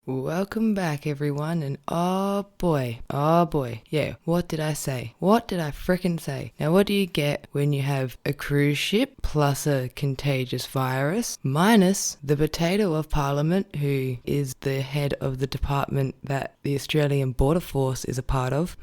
Welcome back, everyone, and oh boy, yeah, what did I say? What did I frickin' say? Now, what do you get when you have a cruise ship plus a contagious virus minus the potato of Parliament, who is the head of the department that the Australian Border Force is a part of?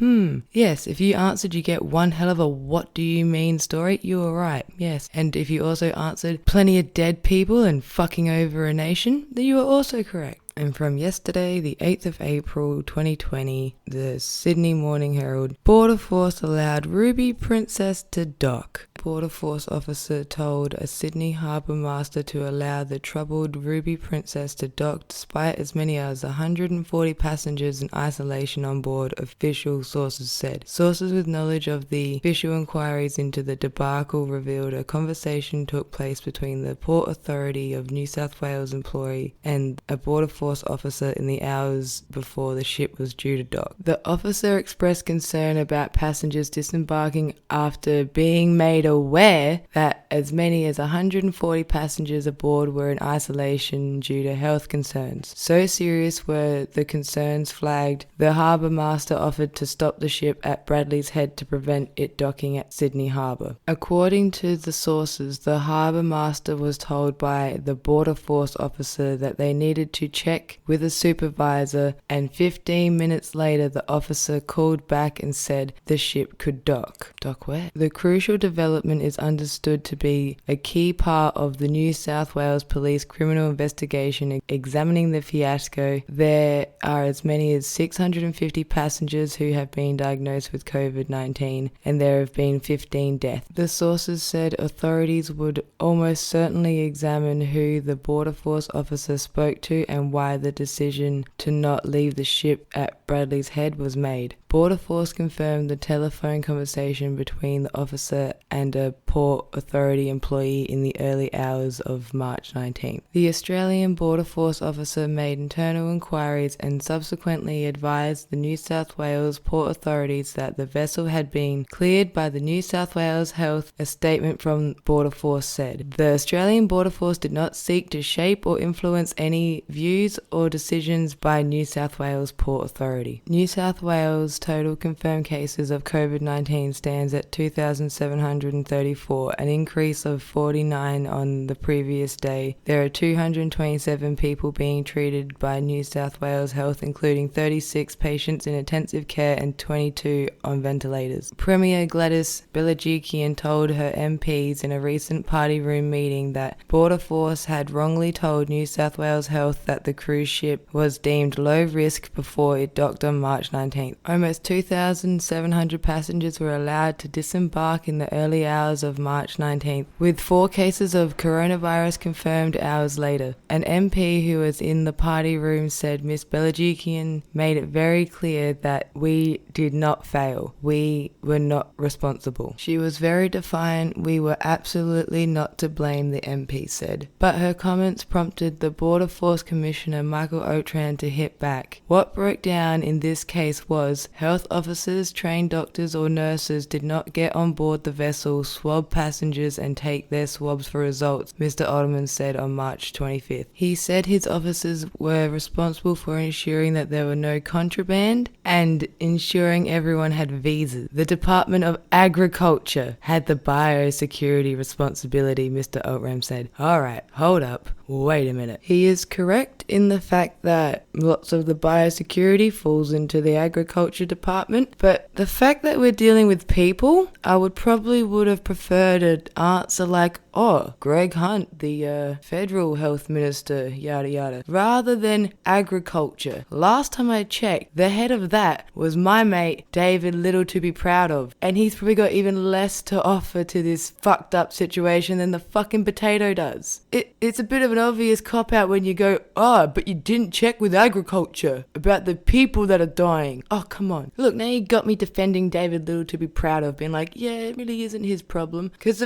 Yes, if you answered, you get one hell of a what do you mean story. You were right, yes. And if you also answered plenty of dead people and fucking over a nation, then you were also correct. And from yesterday, the 8th of April 2020, the Sydney Morning Herald, Border Force allowed Ruby Princess to dock. Border Force officer told a Sydney harbour master to allow the troubled Ruby Princess to dock despite as many as 140 passengers in isolation on board, official sources said. Sources with knowledge of the official inquiries into the debacle revealed a conversation took place between the Port Authority of New South Wales employee and a Border Force officer in the hours before the ship was due to dock. The officer expressed concern about passengers disembarking after being made aware that as many as 140 passengers aboard were in isolation due to health concerns. So serious were the concerns flagged, the harbour master offered to stop the ship at Bradley's Head to prevent it docking at Sydney Harbour. According to the sources, the harbour master was told by the Border Force officer that they needed to check with a supervisor, and 15 minutes later the officer called back and said the ship could dock. Dock where? The crucial development is understood to be a key part of the New South Wales Police criminal investigation examining the fiasco. There are as many as 650 passengers who have been diagnosed with COVID-19, and there have been 15 deaths. The sources said authorities would almost certainly examine who the Border Force officer spoke to and why the decision to not leave the ship at Bradley's Head was made. Border Force confirmed the telephone conversation between the officer and a Port Authority employee in the early hours of March 19. The Australian Border Force officer made internal inquiries and subsequently advised the New South Wales Port authorities that the vessel had been cleared by the New South Wales Health, a statement from Border Force said. The Australian Border Force did not seek to shape or influence any views or decisions by New South Wales Port Authority. New South Wales total confirmed cases of COVID-19 stands at 2,734, an increase of 49 on the previous day. There are 227 people being treated by New South Wales Health, including 36 patients in intensive care and 22 on ventilators. Premier Gladys Berejiklian told her MPs in a recent party room meeting that Border Force had wrongly told New South Wales Health that the cruise ship was deemed low risk before it docked on March 19th. Almost 2,700 passengers were allowed to disembark in the early hours of March 19th, with 4 cases of coronavirus confirmed hours later. An MP who was in the party room said Ms. Berejiklian made it very clear that we did not fail. We were not responsible. She was very defiant. We were absolutely not to blame, the MP said. But her comments prompted the Border Force Commissioner Michael Outram to hit back. What broke down in this case was health officers, trained doctors or nurses did not get on board the vessel, swab passengers and take their swabs for results, Mr. Ottoman said on March 25th. He said his officers were responsible for ensuring that there were no contraband and ensuring everyone had visas. The Department of Agriculture had the biosecurity responsibility, Mr. Outram said. Alright, hold up. Wait a minute. He is correct in the fact that lots of the biosecurity falls into the agriculture department, but the fact that we're dealing with people, I would have preferred an answer like, oh, Greg Hunt, the federal health minister, yada yada, rather than agriculture. Last time I checked, the head of that was my mate, David Little to be proud of, and he's probably got even less to offer to this fucked up situation than the fucking potato does. It's a bit of an obvious cop-out when you go, oh, but you didn't check with agriculture about the people that are dying. Oh, come on. Look, now you got me defending David Little to be proud of, being like, yeah, it really isn't his problem. Because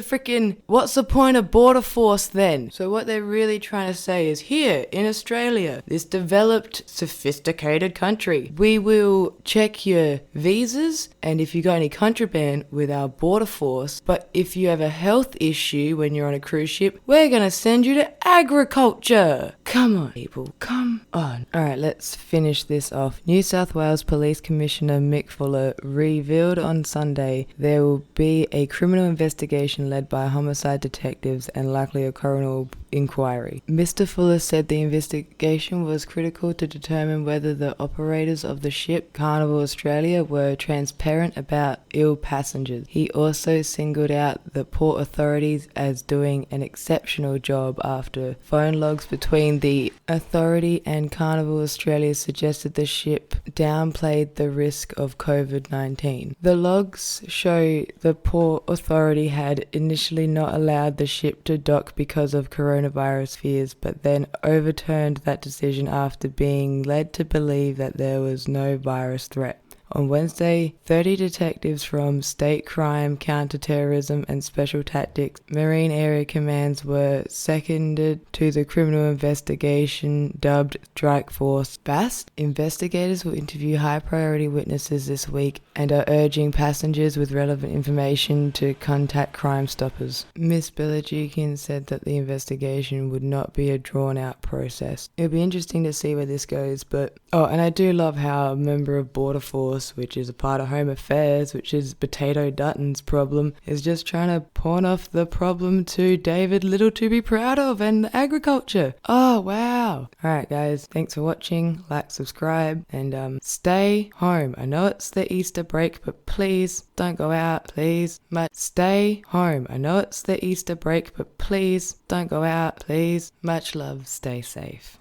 what's the point point of border force then? So what they're really trying to say is, here in Australia, this developed, sophisticated country, we will check your visas and if you got any contraband with our border force, but if you have a health issue when you're on a cruise ship, we're gonna send you to agriculture. Come on, people, come on. Alright, let's finish this off. New South Wales Police Commissioner Mick Fuller revealed on Sunday there will be a criminal investigation led by homicide detectives and likely a coroner inquiry. Mr. Fuller said the investigation was critical to determine whether the operators of the ship Carnival Australia were transparent about ill passengers. He also singled out the port authorities as doing an exceptional job after phone logs between the authority and Carnival Australia suggested the ship downplayed the risk of COVID-19. The logs show the port authority had initially not allowed the ship to dock because of coronavirus fears, but then overturned that decision after being led to believe that there was no virus threat. On Wednesday, 30 detectives from State Crime, Counter-Terrorism and Special Tactics Marine Area Commands were seconded to the criminal investigation dubbed Strike Force BAST. Investigators will interview high-priority witnesses this week and are urging passengers with relevant information to contact Crime Stoppers. Ms. Belajukian said that the investigation would not be a drawn-out process. It'll be interesting to see where this goes, but... Oh, and I do love how a member of BoRdeR Force, which is a part of Home Affairs, which is Potato Dutton's problem, is just trying to pawn off the problem to David Little to be proud of and agriculture. Oh, wow. Alright guys, thanks for watching, like, subscribe, and stay home. I know it's the Easter break, but please don't go out, please. Stay home. I know it's the Easter break, but please don't go out, please. Much love, stay safe.